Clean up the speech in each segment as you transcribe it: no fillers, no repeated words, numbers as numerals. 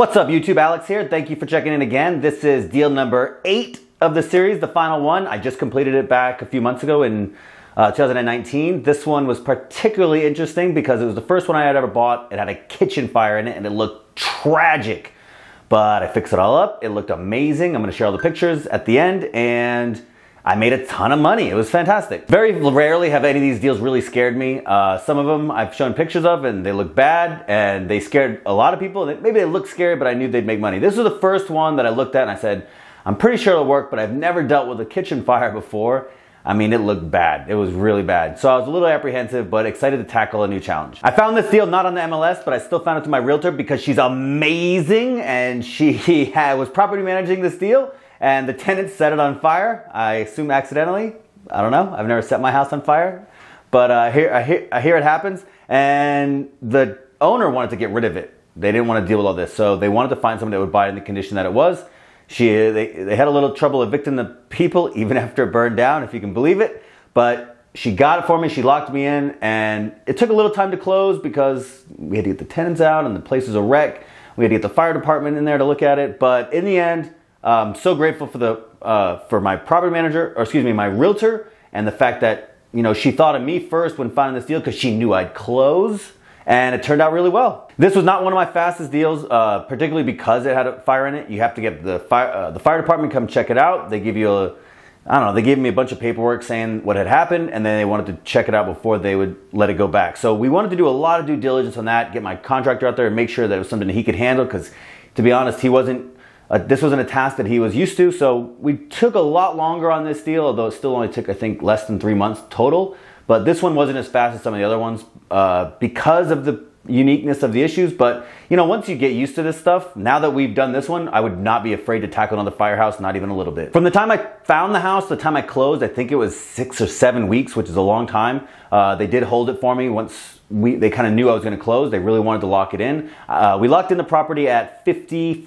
What's up YouTube, Alex here. Thank you for checking in again. This is deal number 8 of the series, the final one. I just completed it back a few months ago in 2019. This one was particularly interesting because it was the first one I had ever bought. It had a kitchen fire in it and it looked tragic. But I fixed it all up. It looked amazing. I'm gonna share all the pictures at the end and I made a ton of money. It was fantastic. Very rarely have any of these deals really scared me. Some of them I've shown pictures of and they look bad and they scared a lot of people. Maybe they looked scary, but I knew they'd make money. This was the first one that I looked at and I said, I'm pretty sure it'll work, but I've never dealt with a kitchen fire before. I mean, it looked bad. It was really bad. So I was a little apprehensive, but excited to tackle a new challenge. I found this deal not on the MLS, but I still found it to my realtor because she's amazing and she was property managing this deal. And the tenant set it on fire. I assume accidentally. I don't know. I've never set my house on fire, but I hear it happens. And the owner wanted to get rid of it. They didn't want to deal with all this, so they wanted to find someone that would buy it in the condition that it was. They had a little trouble evicting the people, even after it burned down, if you can believe it. But she got it for me. She locked me in, and it took a little time to close because we had to get the tenants out, and the place was a wreck. We had to get the fire department in there to look at it. But in the end, I'm so grateful for my property manager, or excuse me, my realtor, and the fact that, you know, she thought of me first when finding this deal because she knew I'd close, and it turned out really well. This was not one of my fastest deals, particularly because it had a fire in it. You have to get the fire department come check it out. They give you they gave me a bunch of paperwork saying what had happened, and then they wanted to check it out before they would let it go back. So we wanted to do a lot of due diligence on that, get my contractor out there and make sure that it was something that he could handle, because to be honest, this wasn't a task that he was used to, so we took a lot longer on this deal, although it still only took, I think, less than 3 months total. But this one wasn't as fast as some of the other ones because of the uniqueness of the issues. But, you know, once you get used to this stuff, now that we've done this one, I would not be afraid to tackle another firehouse, not even a little bit. From the time I found the house, the time I closed, I think it was 6 or 7 weeks, which is a long time. They did hold it for me once they kind of knew I was going to close. They really wanted to lock it in. We locked in the property at 53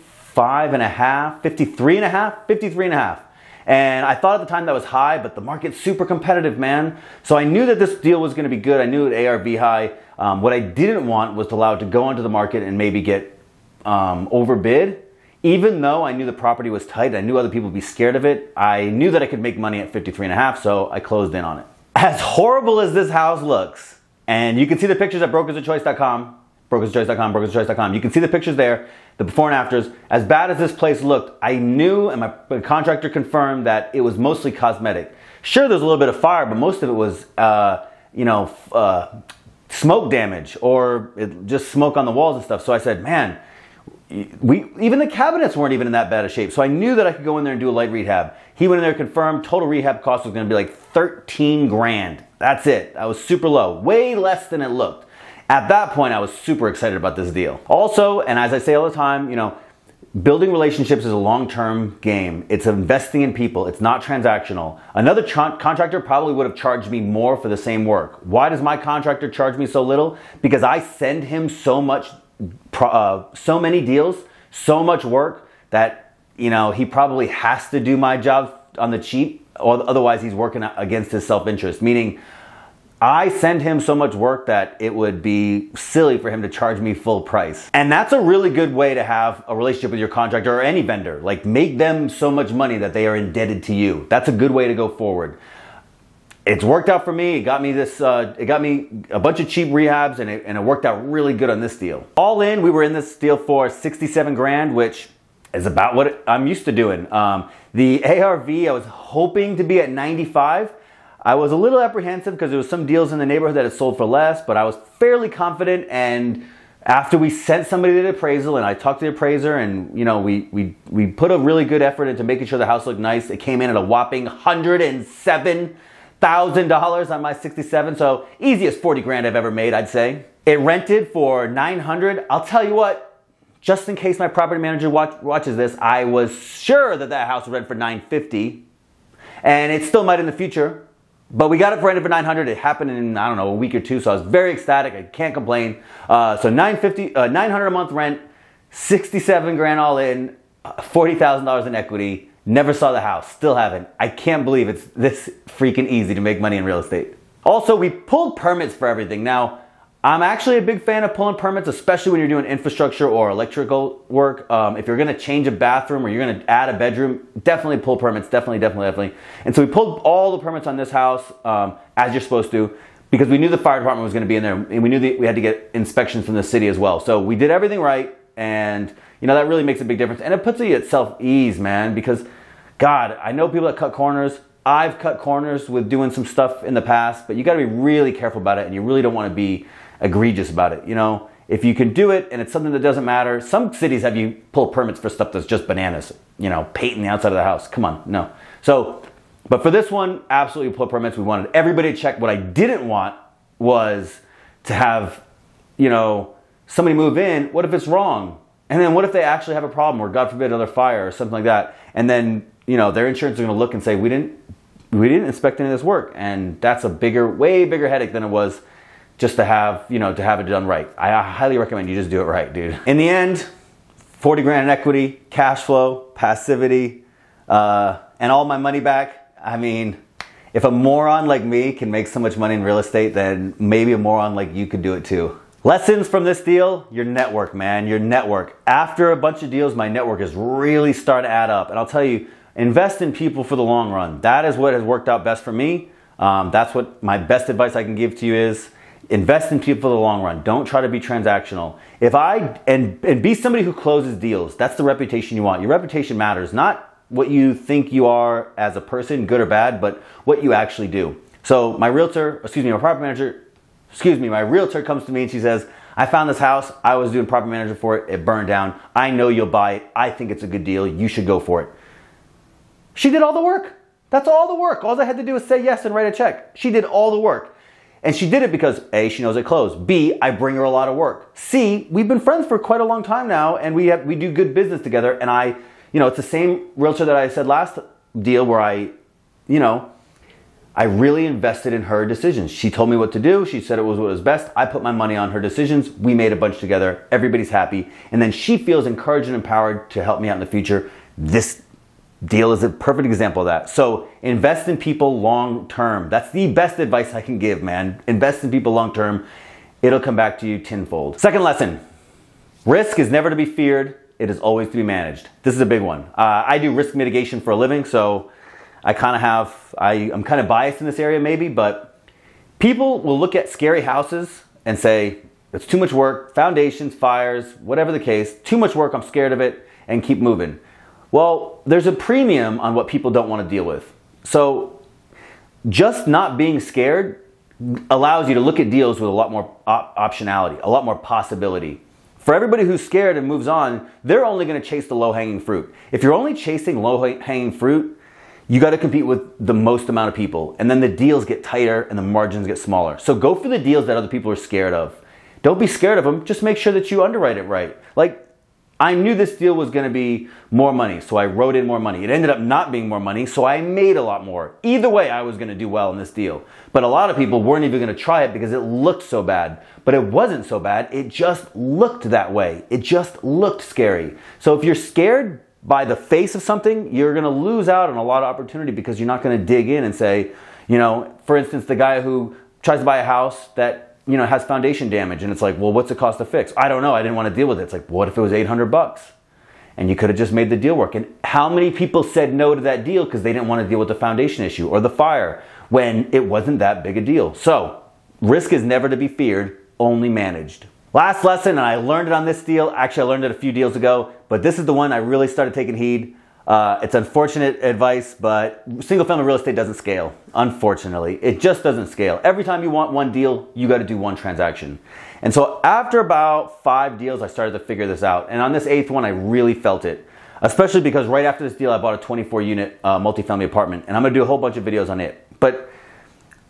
and a half. And I thought at the time that was high, but the market's super competitive, man. So I knew that this deal was gonna be good. I knew it ARV high. What I didn't want was to allow it to go onto the market and maybe get overbid. Even though I knew the property was tight, I knew other people would be scared of it. I knew that I could make money at 53 and a half, so I closed in on it. As horrible as this house looks, and you can see the pictures at brokersofchoice.com, brokersofchoice.com. You can see the pictures there, the before and afters. As bad as this place looked, I knew, and my contractor confirmed, that it was mostly cosmetic. Sure, there's a little bit of fire, but most of it was, smoke damage or just smoke on the walls and stuff. So I said, man, even the cabinets weren't even in that bad of shape. So I knew that I could go in there and do a light rehab. He went in there, confirmed, total rehab cost was gonna be like 13 grand. That's it. That was super low, way less than it looked. At that point, I was super excited about this deal. Also, and as I say all the time, you know, building relationships is a long-term game. It's investing in people. It's not transactional. Another contractor probably would have charged me more for the same work. Why does my contractor charge me so little? Because I send him so many deals, so much work that, you know, he probably has to do my job on the cheap, or otherwise he's working against his self-interest. Meaning, I send him so much work that it would be silly for him to charge me full price. And that's a really good way to have a relationship with your contractor or any vendor. Like, make them so much money that they are indebted to you. That's a good way to go forward. It's worked out for me. It got me a bunch of cheap rehabs, and it worked out really good on this deal. All in, we were in this deal for 67 grand, which is about what I'm used to doing. The ARV, I was hoping to be at 95. I was a little apprehensive because there was some deals in the neighborhood that had sold for less, but I was fairly confident. And after we sent somebody to the appraisal and I talked to the appraiser, and, you know, we put a really good effort into making sure the house looked nice. It came in at a whopping $107,000 on my 67. So easiest 40 grand I've ever made, I'd say. It rented for 900. I'll tell you what, just in case my property manager watches this, I was sure that house would rent for 950, and it still might in the future. But we got it rented for 900. It happened in, I don't know, a week or two. So I was very ecstatic. I can't complain. So 900 a month rent, 67 grand all in, $40,000 in equity. Never saw the house. Still haven't. I can't believe it's this freaking easy to make money in real estate. Also, we pulled permits for everything. Now, I'm actually a big fan of pulling permits, especially when you're doing infrastructure or electrical work. If you're gonna change a bathroom or you're gonna add a bedroom, definitely pull permits, definitely. And so we pulled all the permits on this house, as you're supposed to, because we knew the fire department was gonna be in there, and we knew that we had to get inspections from the city as well. So we did everything right, and you know, that really makes a big difference. And it puts you at self-ease, man, because God, I know people that cut corners. I've cut corners with doing some stuff in the past, but you gotta be really careful about it, and you really don't wanna be egregious about it. You know, if you can do it and it's something that doesn't matter, some cities have you pull permits for stuff that's just bananas, you know, painting the outside of the house. Come on, no. So, but for this one, absolutely pull permits. We wanted everybody to check. What I didn't want was to have, you know, somebody move in. What if it's wrong? And then what if they actually have a problem, or God forbid another fire or something like that? And then, you know, their insurance is going to look and say, we didn't inspect any of this work. And that's a way bigger headache than it was just to have, you know, to have it done right. I highly recommend you just do it right, dude. In the end, 40 grand in equity, cash flow, passivity, and all my money back. I mean, if a moron like me can make so much money in real estate, then maybe a moron like you could do it too. Lessons from this deal, your network, man, your network. After a bunch of deals, my network has really started to add up. And I'll tell you, invest in people for the long run. That is what has worked out best for me. That's what my best advice I can give to you is, invest in people for the long run. Don't try to be transactional. And be somebody who closes deals. That's the reputation you want. Your reputation matters, not what you think you are as a person, good or bad, but what you actually do. So my realtor comes to me and she says, I found this house. I was doing property manager for it. It burned down. I know you'll buy it. I think it's a good deal. You should go for it. She did all the work. That's all the work. All I had to do was say yes and write a check. She did all the work. And she did it because A, she knows it closed. B, I bring her a lot of work. C, we've been friends for quite a long time now, and we do good business together. And it's the same realtor that I said last deal where I really invested in her decisions. She told me what to do. She said it was what was best. I put my money on her decisions. We made a bunch together. Everybody's happy. And then she feels encouraged and empowered to help me out in the future. This deal is a perfect example of that. So invest in people long term. That's the best advice I can give, man. Invest in people long term. It'll come back to you tenfold. Second lesson, risk is never to be feared. It is always to be managed. This is a big one. I do risk mitigation for a living, so I'm kind of biased in this area maybe, but people will look at scary houses and say, it's too much work, foundations, fires, whatever the case, too much work, I'm scared of it, and keep moving. Well, there's a premium on what people don't want to deal with. So just not being scared allows you to look at deals with a lot more optionality, a lot more possibility. For everybody who's scared and moves on, they're only going to chase the low-hanging fruit. If you're only chasing low-hanging fruit, you got to compete with the most amount of people, and then the deals get tighter and the margins get smaller. So go for the deals that other people are scared of. Don't be scared of them. Just make sure that you underwrite it right. Like, I knew this deal was going to be more money, so I wrote in more money. It ended up not being more money, so I made a lot more. Either way, I was going to do well in this deal. But a lot of people weren't even going to try it because it looked so bad. But it wasn't so bad. It just looked that way. It just looked scary. So if you're scared by the face of something, you're going to lose out on a lot of opportunity because you're not going to dig in and say, for instance, the guy who tries to buy a house that has foundation damage, and it's like, well, what's the cost to fix? I don't know. I didn't want to deal with it. It's like, what if it was $800? And you could have just made the deal work. And how many people said no to that deal because they didn't want to deal with the foundation issue or the fire when it wasn't that big a deal? So risk is never to be feared, only managed. Last lesson, and I learned it on this deal. Actually, I learned it a few deals ago, but this is the one I really started taking heed. It's unfortunate advice, but single-family real estate doesn't scale. Unfortunately, it just doesn't scale. Every time you want one deal, you got to do one transaction. And so after about 5 deals, I started to figure this out. And on this 8th one, I really felt it, especially because right after this deal, I bought a 24-unit multifamily apartment, and I'm going to do a whole bunch of videos on it. But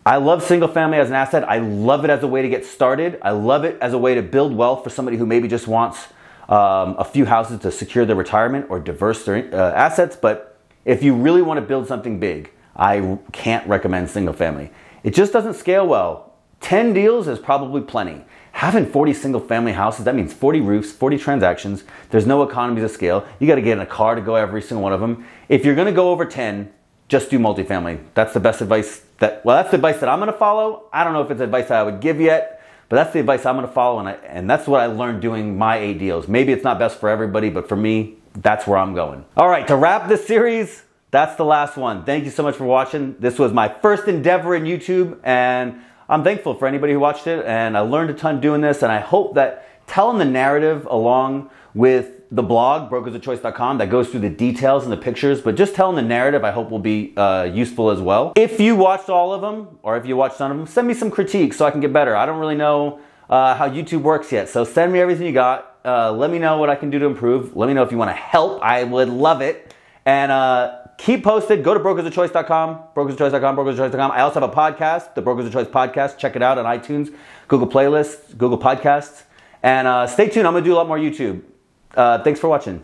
I love single-family as an asset. I love it as a way to get started. I love it as a way to build wealth for somebody who maybe just wants a few houses to secure their retirement or diverse their assets. But if you really want to build something big, I can't recommend single family. It just doesn't scale well. 10 deals is probably plenty. Having 40 single family houses, that means 40 roofs, 40 transactions. There's no economies of scale. You got to get in a car to go every single one of them. If you're going to go over 10, just do multifamily. That's the best advice that's the advice that I'm going to follow. I don't know if it's advice that I would give yet, But that's the advice I'm going to follow, and that's what I learned doing my 8 deals. Maybe it's not best for everybody, but for me, that's where I'm going. All right, to wrap this series, that's the last one. Thank you so much for watching. This was my first endeavor in YouTube, and I'm thankful for anybody who watched it, and I learned a ton doing this, and I hope that telling the narrative along with the blog, brokersofchoice.com, that goes through the details and the pictures, but just telling the narrative I hope will be useful as well. If you watched all of them, or if you watched none of them, send me some critiques so I can get better. I don't really know how YouTube works yet, so send me everything you got. Let me know what I can do to improve. Let me know if you want to help. I would love it. And keep posted. Go to brokersofchoice.com, brokersofchoice.com, brokersofchoice.com. I also have a podcast, the Brokers of Choice podcast. Check it out on iTunes, Google Playlists, Google Podcasts. And stay tuned. I'm going to do a lot more YouTube. Thanks for watching.